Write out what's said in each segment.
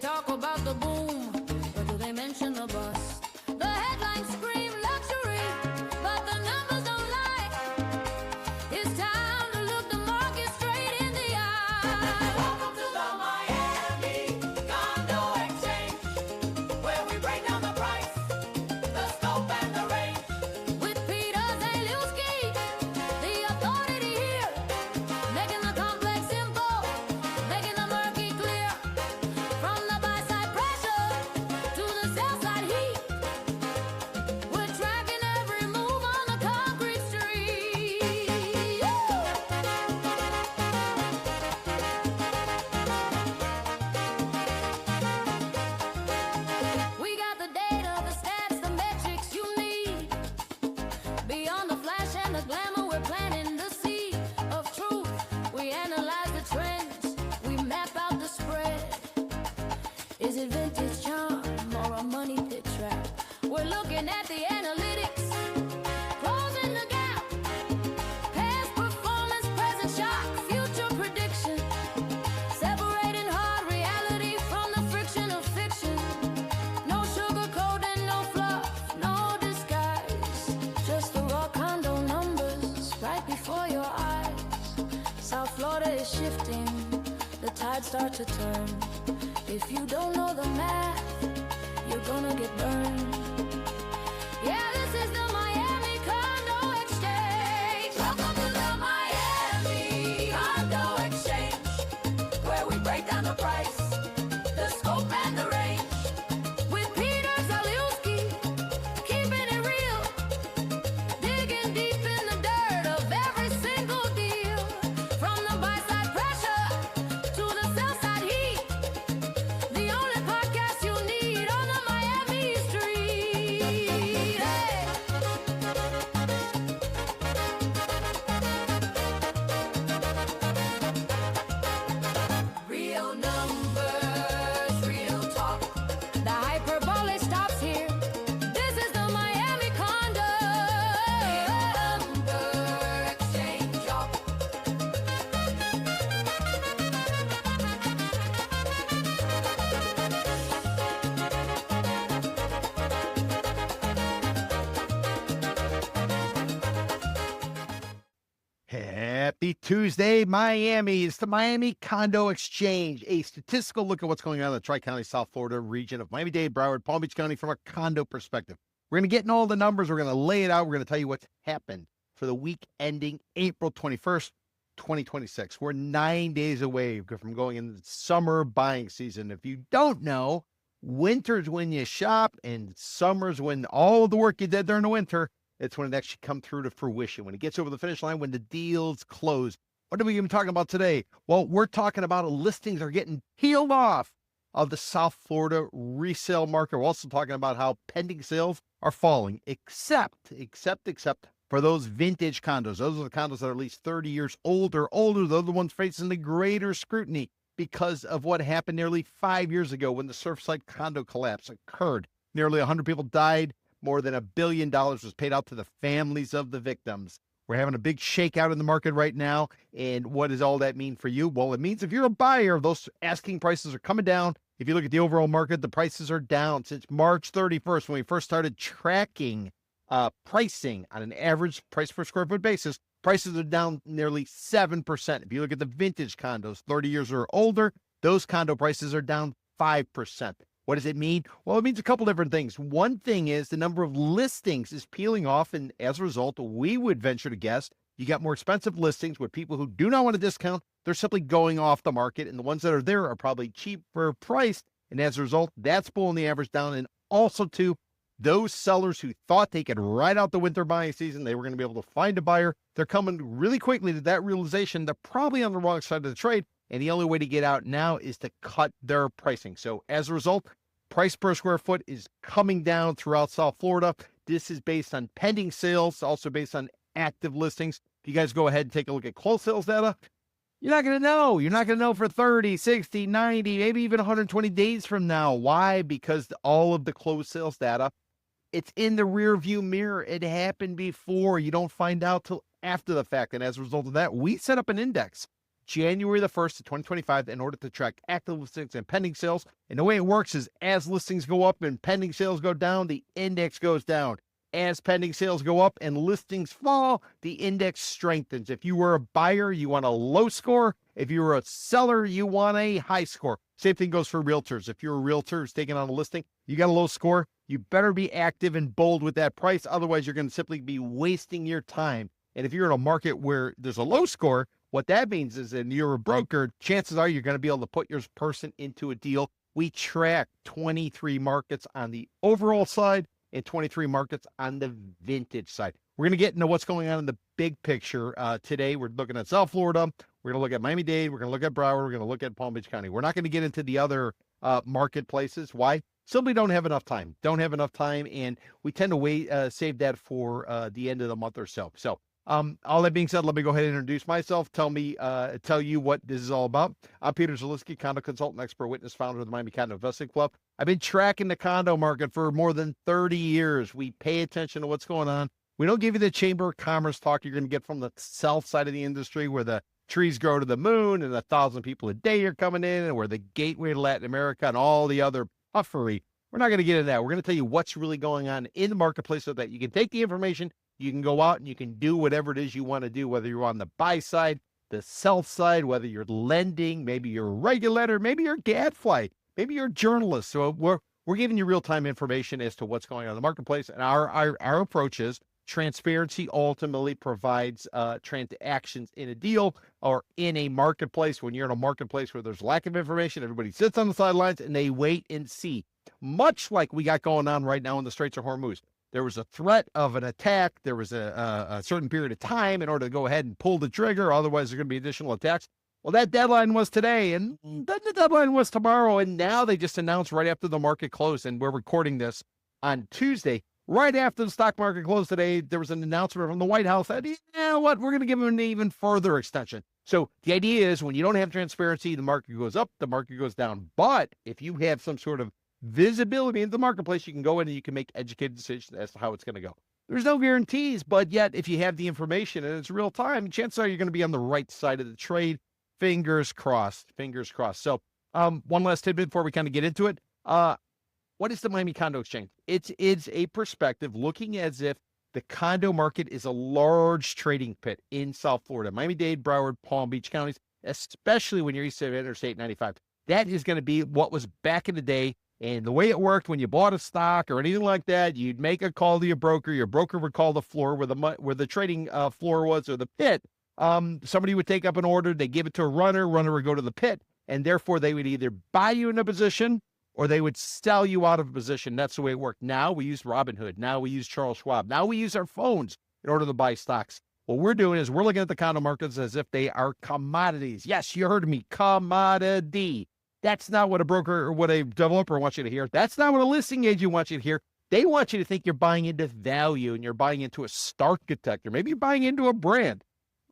They talk about the boom, but do they mention the bust? The headlines scream luxury, but the numbers don't lie. It's time to look the market straight in the eye. Welcome to the Miami Condo Exchange, where we break down the price, the scope, and the range. With Peter Zalewski, the authority here, making the complex simple, making the murky clear. From the buy-side pressure to the sell-side heat, we're tracking every move on the concrete street. We got the data, the stats, the metrics you need. Beyond the flash and the glamour, we're planting the seed of truth. We analyze the trends, we map out the spread. Is it vintage charm or a money pit trap? We're looking at the analytics, closing the gap. Past performance, present shock, future prediction. Separating hard reality from the friction of fiction. No sugarcoating, no fluff, no disguise. Just the raw condo numbers right before your eyes. South Florida is shifting, the tides start to turn. If you don't know the math, you're gonna get burned. Yeah, this is the Miami Condo Exchange. Welcome to the Miami Condo Exchange, where we break down the price, the scope, and the range. With Peter Zalewski, keeping it real, digging deep in the dirt of every single deal. From the buy-side pressure to the sell-side heat, the only podcast you need on the Miami street. Hey. Real numbers, real talk. The hyperbole stops here. This is the Miami Condo Exchange, y'all. Happy Tuesday, Miami. It's the Miami Condo Exchange, a statistical look at what's going on in the Tri-County, South Florida region of Miami-Dade, Broward, Palm Beach County from a condo perspective. We're going to get in all the numbers. We're going to lay it out. We're going to tell you what's happened for the week ending April 21st, 2026. We're 9 days away from going into the summer buying season. If you don't know, winter's when you shop and summer's when all of the work you did during the winter, it's when it actually comes through to fruition, when it gets over the finish line, when the deal's closed. What are we even talking about today? Well, we're talking about listings are getting peeled off of the South Florida resale market. We're also talking about how pending sales are falling, except for those vintage condos. Those are the condos that are at least 30 years old or older. Those are the ones facing the greater scrutiny because of what happened nearly 5 years ago when the Surfside condo collapse occurred. Nearly 100 people died. More than $1 billion was paid out to the families of the victims. We're having a big shakeout in the market right now. And what does all that mean for you? Well, it means if you're a buyer, those asking prices are coming down. If you look at the overall market, the prices are down since March 31st, when we first started tracking pricing on an average price per square foot basis. Prices are down nearly 7%. If you look at the vintage condos, 30 years or older, those condo prices are down 5%. What does it mean? Well, it means a couple different things. One thing is the number of listings is peeling off, and as a result, we would venture to guess you got more expensive listings with people who do not want a discount. They're simply going off the market, and the ones that are there are probably cheaper priced, and as a result, that's pulling the average down. And also, too, those sellers who thought they could ride out the winter buying season, they were going to be able to find a buyer, they're coming really quickly to that realization they're probably on the wrong side of the trade, and the only way to get out now is to cut their pricing. So as a result, price per square foot is coming down throughout South Florida. This is based on pending sales, also based on active listings. If you guys go ahead and take a look at closed sales data, you're not going to know. You're not going to know for 30, 60, 90, maybe even 120 days from now. Why? Because all of the closed sales data, it's in the rear view mirror. It happened before. You don't find out till after the fact. And as a result of that, we set up an index January the 1st of 2025 in order to track active listings and pending sales. And the way it works is as listings go up and pending sales go down, the index goes down. As pending sales go up and listings fall, the index strengthens. If you were a buyer, you want a low score. If you were a seller, you want a high score. Same thing goes for realtors. If you're a realtor who's taking on a listing, you got a low score, you better be active and bold with that price. Otherwise, you're going to simply be wasting your time. And if you're in a market where there's a low score, what that means is that you're a broker, chances are you're going to be able to put your person into a deal. We track 23 markets on the overall side and 23 markets on the vintage side. We're going to get into what's going on in the big picture today. We're looking at South Florida. We're going to look at Miami-Dade. We're going to look at Broward. We're going to look at Palm Beach County. We're not going to get into the other marketplaces. Why? Simply don't have enough time. And we tend to save that for the end of the month or so. So all that being said, let me go ahead and introduce myself. Tell you what this is all about. I'm Peter Zalewski, condo consultant, expert witness, founder of the Miami Condo Investing Club. I've been tracking the condo market for more than 30 years. We pay attention to what's going on. We don't give you the Chamber of Commerce talk you're going to get from the south side of the industry where the trees grow to the moon and 1,000 people a day are coming in and we're the gateway to Latin America and all the other puffery. We're not going to get into that. We're going to tell you what's really going on in the marketplace so that you can take the information, you can go out and you can do whatever it is you want to do, whether you're on the buy side, the sell side, whether you're lending, maybe you're a regulator, maybe you're a gadfly, maybe you're a journalist. So we're giving you real-time information as to what's going on in the marketplace. And our approach is transparency ultimately provides transactions in a deal or in a marketplace. When you're in a marketplace where there's lack of information, everybody sits on the sidelines and they wait and see. Much like we got going on right now in the Straits of Hormuz. There was a threat of an attack. There was a certain period of time in order to go ahead and pull the trigger. Otherwise, there's going to be additional attacks. Well, that deadline was today, and then the deadline was tomorrow. And now they just announced right after the market closed, and we're recording this on Tuesday. Right after the stock market closed today, there was an announcement from the White House that, you know what, we're going to give them an even further extension. So the idea is when you don't have transparency, the market goes up, the market goes down. But if you have some sort of visibility into the marketplace, you can go in and you can make educated decisions as to how it's going to go. There's no guarantees, but yet if you have the information and it's real time, chances are you're going to be on the right side of the trade. Fingers crossed, fingers crossed. So one last tidbit before we kind of get into it. What is the Miami Condo Exchange? It's a perspective looking as if the condo market is a large trading pit in South Florida, Miami-Dade, Broward, Palm Beach counties, especially when you're east of Interstate 95. That is going to be what was back in the day. And the way it worked when you bought a stock or anything like that, you'd make a call to your broker would call the floor where the trading floor was or the pit. Somebody would take up an order, they give it to a runner would go to the pit, and therefore they would either buy you in a position or they would sell you out of a position. That's the way it worked. Now we use Robinhood. Now we use Charles Schwab. Now we use our phones in order to buy stocks. What we're doing is we're looking at the condo markets as if they are commodities. Yes, you heard me, commodity. That's not what a broker or what a developer wants you to hear. That's not what a listing agent wants you to hear. They want you to think you're buying into value and you're buying into a architect, or maybe you're buying into a brand.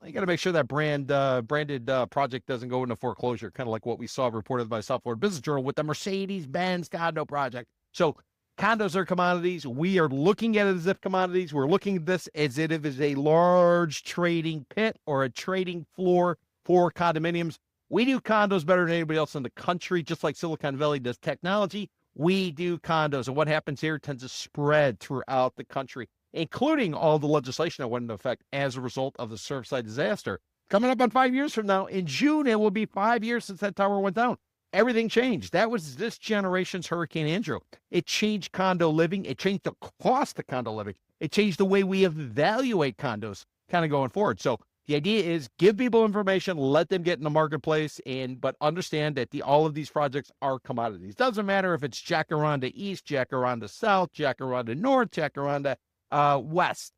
You got to make sure that branded project doesn't go into foreclosure, kind of like what we saw reported by South Florida Business Journal with the Mercedes-Benz condo project. So condos are commodities. We are looking at it as if commodities. We're looking at this as if it is a large trading pit or a trading floor for condominiums. We do condos better than anybody else in the country, just like Silicon Valley does technology. We do condos, and what happens here tends to spread throughout the country, including all the legislation that went into effect as a result of the Surfside disaster. Coming up on 5 years from now, in June, it will be 5 years since that tower went down. Everything changed. That was this generation's Hurricane Andrew. It changed condo living. It changed the cost of condo living. It changed the way we evaluate condos kind of going forward. So the idea is give people information, let them get in the marketplace, but understand that all of these projects are commodities. Doesn't matter if it's Jacaranda East, Jacaranda South, Jacaranda North, Jacaranda West.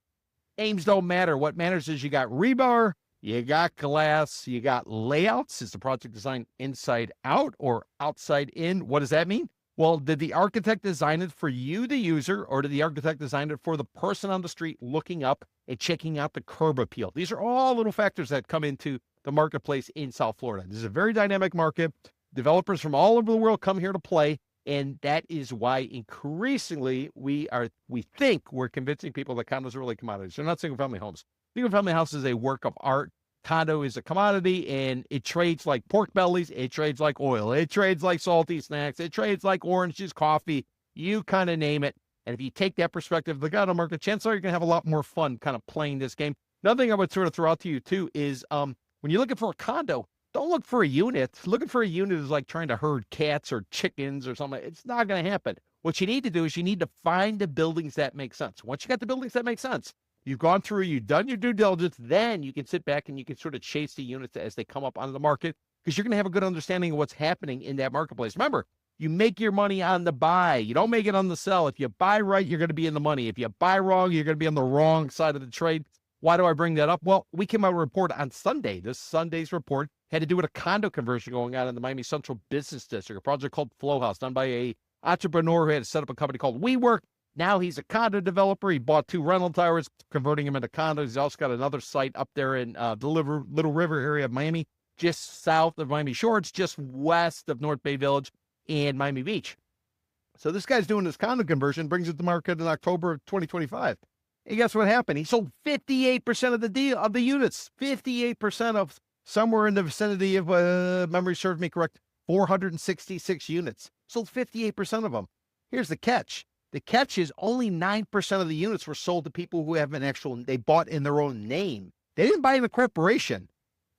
Names don't matter. What matters is you got rebar, you got glass, you got layouts. Is the project designed inside out or outside in? What does that mean? Well, did the architect design it for you, the user, or did the architect design it for the person on the street looking up and checking out the curb appeal? These are all little factors that come into the marketplace in South Florida. This is a very dynamic market. Developers from all over the world come here to play, and that is why increasingly we think we're convincing people that condos are really commodities. They're not single-family homes. Single-family house is a work of art. condo is a commodity and it trades like pork bellies. It trades like oil. It trades like salty snacks. It trades like oranges, coffee, you kind of name it. And if you take that perspective of the condo market, chances are you're going to have a lot more fun kind of playing this game. Another thing I would sort of throw out to you too is when you're looking for a condo, don't look for a unit. Looking for a unit is like trying to herd cats or chickens or something. It's not going to happen. What you need to do is you need to find the buildings that make sense. Once you got the buildings that make sense, you've gone through, you've done your due diligence, then you can sit back and you can sort of chase the units as they come up onto the market because you're going to have a good understanding of what's happening in that marketplace. Remember, you make your money on the buy. You don't make it on the sell. If you buy right, you're going to be in the money. If you buy wrong, you're going to be on the wrong side of the trade. Why do I bring that up? Well, we came out with a report on Sunday. This Sunday's report had to do with a condo conversion going on in the Miami Central Business District, a project called Flow House, done by a entrepreneur who had set up a company called WeWork. Now he's a condo developer. He bought 2 rental towers, converting them into condos. He's also got another site up there in the Little River area of Miami, just south of Miami Shores, just west of North Bay Village and Miami Beach. So this guy's doing this condo conversion, brings it to market in October of 2025. And guess what happened? He sold 58% of the units, 58% of somewhere in the vicinity of, memory serves me correct, 466 units. Sold 58% of them. Here's the catch. The catch is only 9% of the units were sold to people who have they bought in their own name. They didn't buy in a corporation.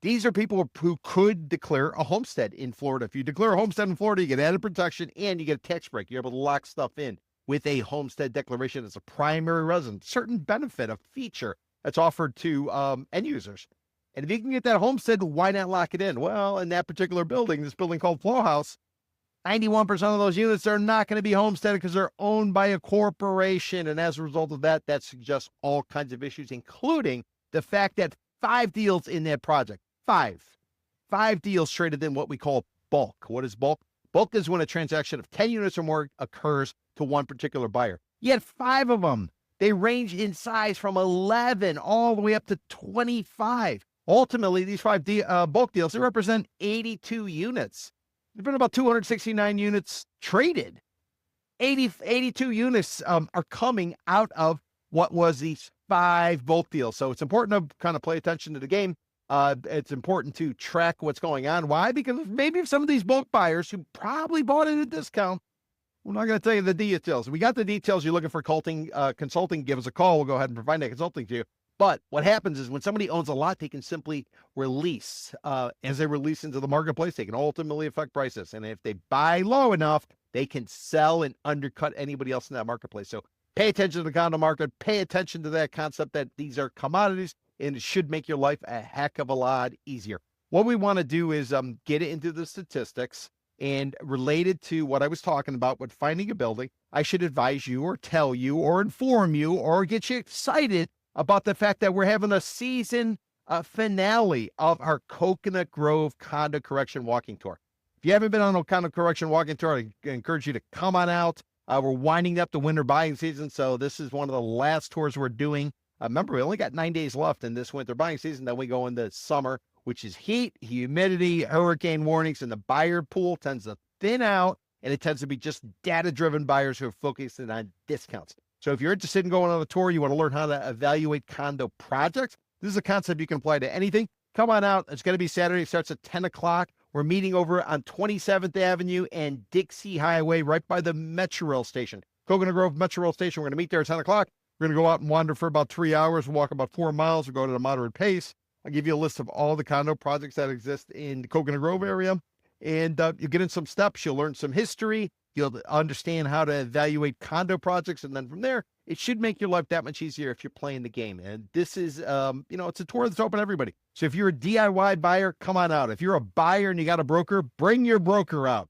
These are people who could declare a homestead in Florida. If you declare a homestead in Florida, you get added protection and you get a tax break. You're able to lock stuff in with a homestead declaration as a primary resident. Certain benefit, a feature that's offered to end users. And if you can get that homestead, why not lock it in? Well, in that particular building, this building called Flow House, 91% of those units are not going to be homesteaded because they're owned by a corporation. And as a result of that, that suggests all kinds of issues, including the fact that 5 deals in that project, five deals traded in what we call bulk. What is bulk? Bulk is when a transaction of 10 units or more occurs to one particular buyer. Yet 5 of them, they range in size from 11 all the way up to 25. Ultimately, these 5 bulk deals, they represent 82 units. There's been about 269 units traded. 82 units are coming out of what was these 5 bulk deals. So it's important to kind of pay attention to the game. It's important to track what's going on. Why? Because maybe if some of these bulk buyers who probably bought at a discount, we're not going to tell you the details. We got the details. You're looking for consulting, give us a call. We'll go ahead and provide that consulting to you. But what happens is when somebody owns a lot, they can simply release. As they release into the marketplace, they can ultimately affect prices. And if they buy low enough, they can sell and undercut anybody else in that marketplace. So pay attention to the condo market. Pay attention to that concept that these are commodities, and it should make your life a heck of a lot easier. What we want to do is get into the statistics, and related to what I was talking about with finding a building, I should advise you or tell you or inform you or get you excited about the fact that we're having a season finale of our Coconut Grove Condo Correction Walking Tour. If you haven't been on a Condo Correction Walking Tour, I encourage you to come on out. We're winding up the winter buying season, so this is one of the last tours we're doing. Remember, we only got 9 days left in this winter buying season. Then we go into summer, which is heat, humidity, hurricane warnings, and the buyer pool tends to thin out, and it tends to be just data-driven buyers who are focusing on discounts. So if you're interested in going on a tour, you want to learn how to evaluate condo projects, this is a concept you can apply to anything. Come on out. It's going to be Saturday. It starts at 10 o'clock. We're meeting over on 27th Avenue and Dixie Highway, right by the Metro Rail station. Coconut Grove Metro Rail station. We're going to meet there at 10 o'clock. We're going to go out and wander for about 3 hours. We'll walk about 4 miles. We'll go at a moderate pace. I'll give you a list of all the condo projects that exist in the Coconut Grove area. And you'll get in some steps. You'll learn some history. You'll understand how to evaluate condo projects. And then from there, it should make your life that much easier if you're playing the game. And this is, it's a tour that's open to everybody. So if you're a DIY buyer, come on out. If you're a buyer and you got a broker, bring your broker out.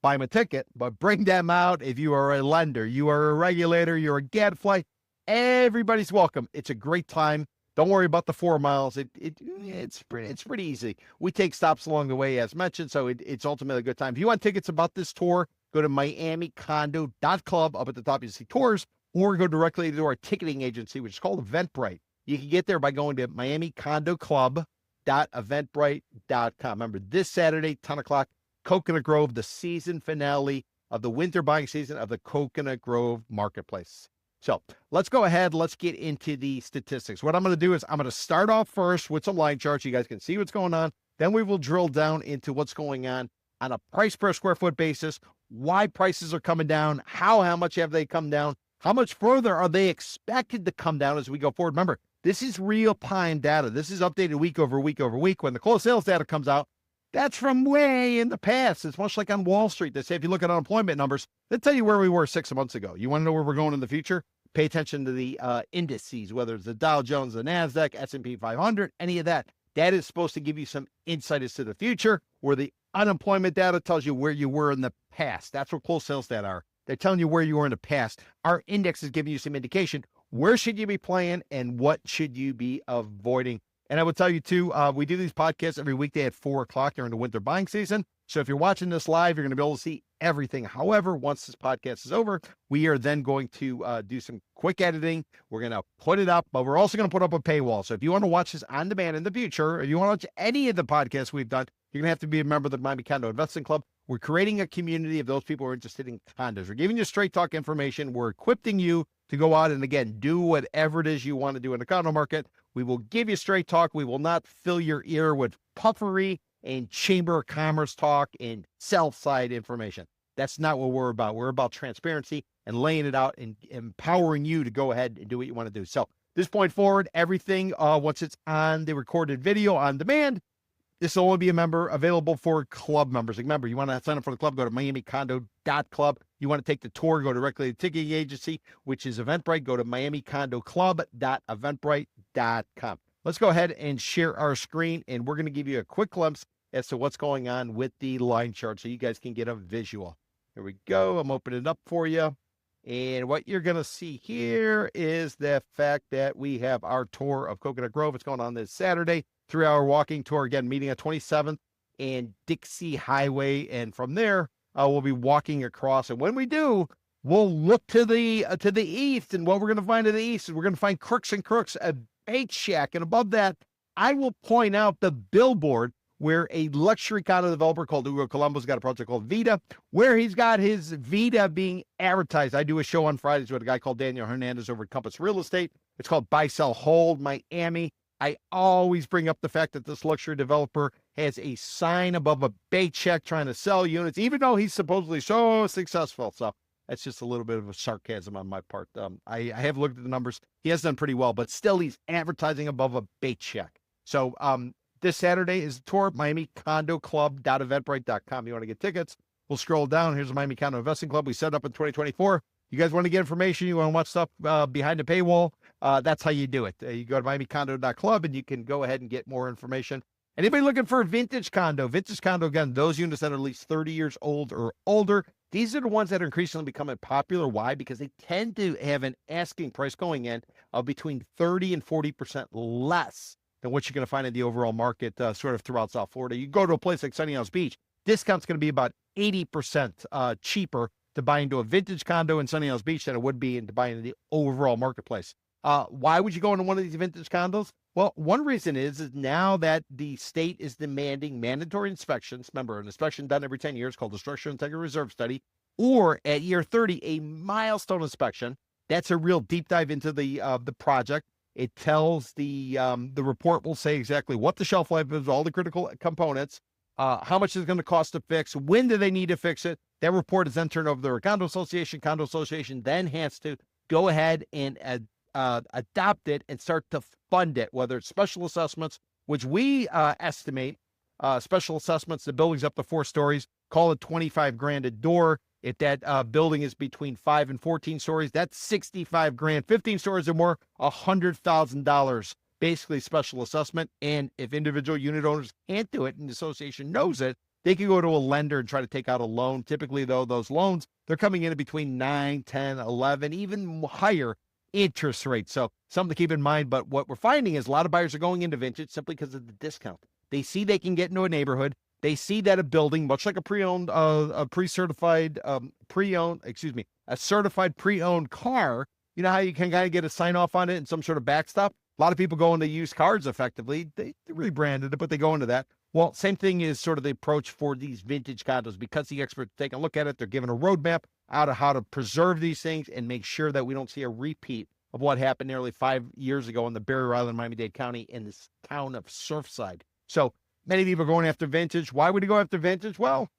Buy them a ticket, but bring them out. If you are a lender, you are a regulator, you're a gadfly, everybody's welcome. It's a great time. Don't worry about the 4 miles. It's pretty easy. We take stops along the way, as mentioned, so it's ultimately a good time. If you want tickets about this tour, go to miamicondo.club. Up at the top, you see tours, or go directly to our ticketing agency, which is called Eventbrite. You can get there by going to miamicondoclub.eventbrite.com. Remember, this Saturday, 10 o'clock, Coconut Grove, the season finale of the winter buying season of the Coconut Grove Marketplace. So let's go ahead. Let's get into the statistics. What I'm going to do is I'm going to start off first with some line charts. You guys can see what's going on. Then we will drill down into what's going on a price per square foot basis, why prices are coming down, how much have they come down, how much further are they expected to come down as we go forward. Remember, this is real-time data. This is updated week over week over week. When the closed sales data comes out, that's from way in the past. It's much like on Wall Street. They say if you look at unemployment numbers, they tell you where we were 6 months ago. You want to know where we're going in the future? Pay attention to the indices, whether it's the Dow Jones, the NASDAQ, S&P 500, any of that. That is supposed to give you some insight as to the future, where the unemployment data tells you where you were in the past. That's what closed sales data are. They're telling you where you were in the past. Our index is giving you some indication. Where should you be playing and what should you be avoiding? And I will tell you too, we do these podcasts every weekday at 4 o'clock during the winter buying season. So if you're watching this live, you're going to be able to see everything. However, once this podcast is over, we are then going to do some quick editing. We're going to put it up, but we're also going to put up a paywall. So if you want to watch this on demand in the future, or you want to watch any of the podcasts we've done, you're going to have to be a member of the Miami Condo Investing Club. We're creating a community of those people who are interested in condos. We're giving you straight talk information. We're equipping you to go out and, again, do whatever it is you want to do in the condo market. We will give you straight talk. We will not fill your ear with puffery and chamber of commerce talk and sell-side information. That's not what we're about. We're about transparency and laying it out and empowering you to go ahead and do what you want to do. So this point forward, everything, once it's on the recorded video on demand, this will only be a member available for club members. Remember, you want to sign up for the club, go to miamicondo.club. You want to take the tour, go directly to the ticketing agency, which is Eventbrite. Go to miamicondoclub.eventbrite.com. Let's go ahead and share our screen, and we're going to give you a quick glimpse as to what's going on with the line chart so you guys can get a visual. Here we go. I'm opening it up for you. And what you're going to see here is the fact that we have our tour of Coconut Grove. It's going on this Saturday. 3-hour walking tour, again, meeting at 27th and Dixie Highway. And from there, we'll be walking across. And when we do, we'll look to the east. And what we're going to find to the east is we're going to find Crooks and Crooks, a bait shack. And above that, I will point out the billboard where a luxury condo developer called Hugo Colombo's got a project called Vita, where he's got his Vita being advertised. I do a show on Fridays with a guy called Daniel Hernandez over at Compass Real Estate. It's called Buy, Sell, Hold Miami. I always bring up the fact that this luxury developer has a sign above a bait check trying to sell units, even though he's supposedly so successful. So that's just a little bit of a sarcasm on my part. I have looked at the numbers. He has done pretty well, but still he's advertising above a bait check. So this Saturday is the tour, miamicondoclub.eventbrite.com. You want to get tickets, we'll scroll down. Here's the Miami Condo Investing Club. We set up in 2024. You guys want to get information, you want to watch stuff behind the paywall, that's how you do it. You go to miamicondo.club and you can go ahead and get more information. Anybody looking for a vintage condo, again, those units that are at least 30 years old or older, these are the ones that are increasingly becoming popular. Why? Because they tend to have an asking price going in of between 30 and 40% less than what you're going to find in the overall market sort of throughout South Florida. You go to a place like Sunny Isles Beach, discount's going to be about 80% cheaper to buy into a vintage condo in Sunny Isles Beach than it would be into buying in the overall marketplace. Why would you go into one of these vintage condos? Well, one reason is now that the state is demanding mandatory inspections. Remember, an inspection done every 10 years called the Structural Integrity Reserve Study, or at year 30, a milestone inspection. That's a real deep dive into the project. It tells the report will say exactly what the shelf life is, all the critical components, how much is going to cost to fix, when do they need to fix it. That report is then turned over to a condo association. Condo association then has to go ahead and adopt it and start to fund it, whether it's special assessments, which we estimate special assessments, the building's up to 4 stories, call it 25 grand a door. If that building is between 5 and 14 stories, that's 65 grand. 15 stories or more, $100,000. Basically special assessment. And if individual unit owners can't do it and the association knows it, they can go to a lender and try to take out a loan. Typically, though, those loans, they're coming in at between 9, 10, 11, even higher interest rates. So something to keep in mind. But what we're finding is a lot of buyers are going into vintage simply because of the discount. They see they can get into a neighborhood. They see that a building, much like a certified pre-owned car, you know how you can kind of get a sign off on it and some sort of backstop? A lot of people go into used cars effectively. They really branded it, but they go into that. Well, same thing is sort of the approach for these vintage condos because the experts take a look at it. They're given a roadmap out of how to preserve these things and make sure that we don't see a repeat of what happened nearly 5 years ago in the Barrier Island, Miami-Dade County, in this town of Surfside. So many people are going after vintage. Why would you go after vintage? Well,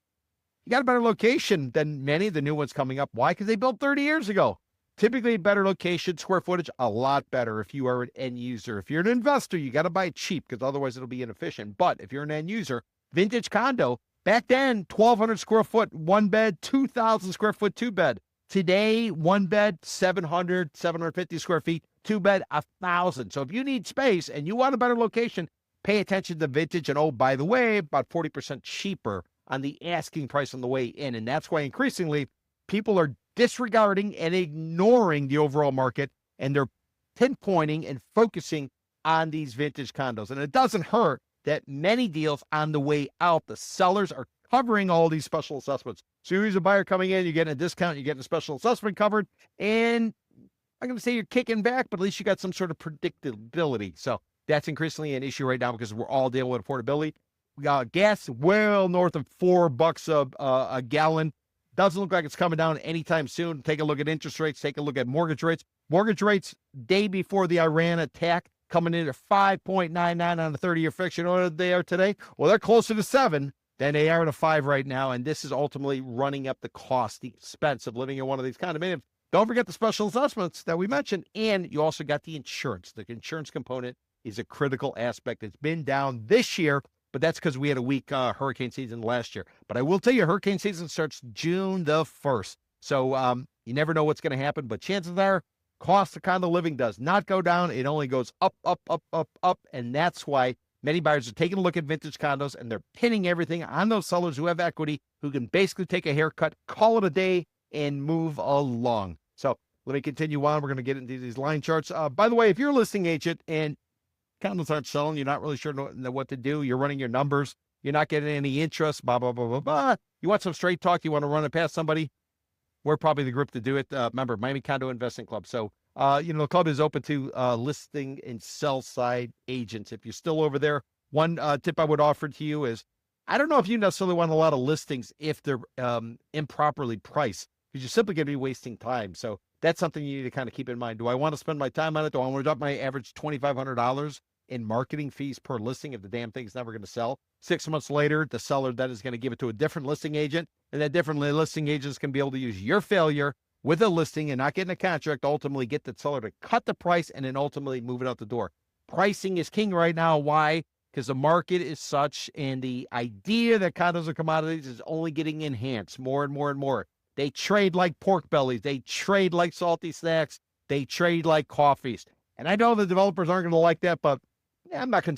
you got a better location than many of the new ones coming up. Why? Because they built 30 years ago. Typically, better location, square footage, a lot better if you are an end user. If you're an investor, you got to buy it cheap because otherwise it'll be inefficient. But if you're an end user, vintage condo, back then, 1,200 square foot, one bed, 2,000 square foot, two bed. Today, one bed, 700, 750 square feet, two bed, 1,000. So if you need space and you want a better location, pay attention to vintage. And oh, by the way, about 40% cheaper on the asking price on the way in. And that's why increasingly people are disregarding and ignoring the overall market, and they're pinpointing and focusing on these vintage condos. And it doesn't hurt that many deals on the way out, the sellers are covering all these special assessments. So you're a buyer coming in, you're getting a discount, you're getting a special assessment covered, and I'm going to say you're kicking back, but at least you got some sort of predictability. So that's increasingly an issue right now because we're all dealing with affordability. We got gas well north of $4 a gallon. Doesn't look like it's coming down anytime soon. Take a look at interest rates. Take a look at mortgage rates. Mortgage rates day before the Iran attack coming in at 5.99 on the 30-year fixed. You know what they are today? Well, they're closer to 7 than they are to 5 right now. And this is ultimately running up the cost, the expense of living in one of these condominiums. Don't forget the special assessments that we mentioned. And you also got the insurance. The insurance component is a critical aspect. It's been down this year, but that's because we had a weak hurricane season last year. But I will tell you, hurricane season starts June the 1st. So you never know what's going to happen, but chances are cost of condo living does not go down. It only goes up, up, up, up, up. And that's why many buyers are taking a look at vintage condos and they're pinning everything on those sellers who have equity, who can basically take a haircut, call it a day, and move along. So let me continue on. We're going to get into these line charts. By the way, if you're a listing agent and condos aren't selling, you're not really sure what to do, you're running your numbers, you're not getting any interest, blah, blah, blah, blah, blah. You want some straight talk, you want to run it past somebody, we're probably the group to do it. Remember, Miami Condo Investing Club. So, the club is open to listing and sell side agents. If you're still over there, one tip I would offer to you is, I don't know if you necessarily want a lot of listings if they're improperly priced, because you're simply going to be wasting time. So that's something you need to kind of keep in mind. Do I want to spend my time on it? Do I want to drop my average $2,500 in marketing fees per listing if the damn thing's never going to sell? 6 months later, the seller then is going to give it to a different listing agent, and that different listing agents can be able to use your failure with a listing and not getting a contract, ultimately get the seller to cut the price and then ultimately move it out the door. Pricing is king right now. Why? Because the market is such, and the idea that condos are commodities is only getting enhanced more and more and more. They trade like pork bellies. They trade like salty snacks. They trade like coffees. And I know the developers aren't going to like that, but I'm not concerned.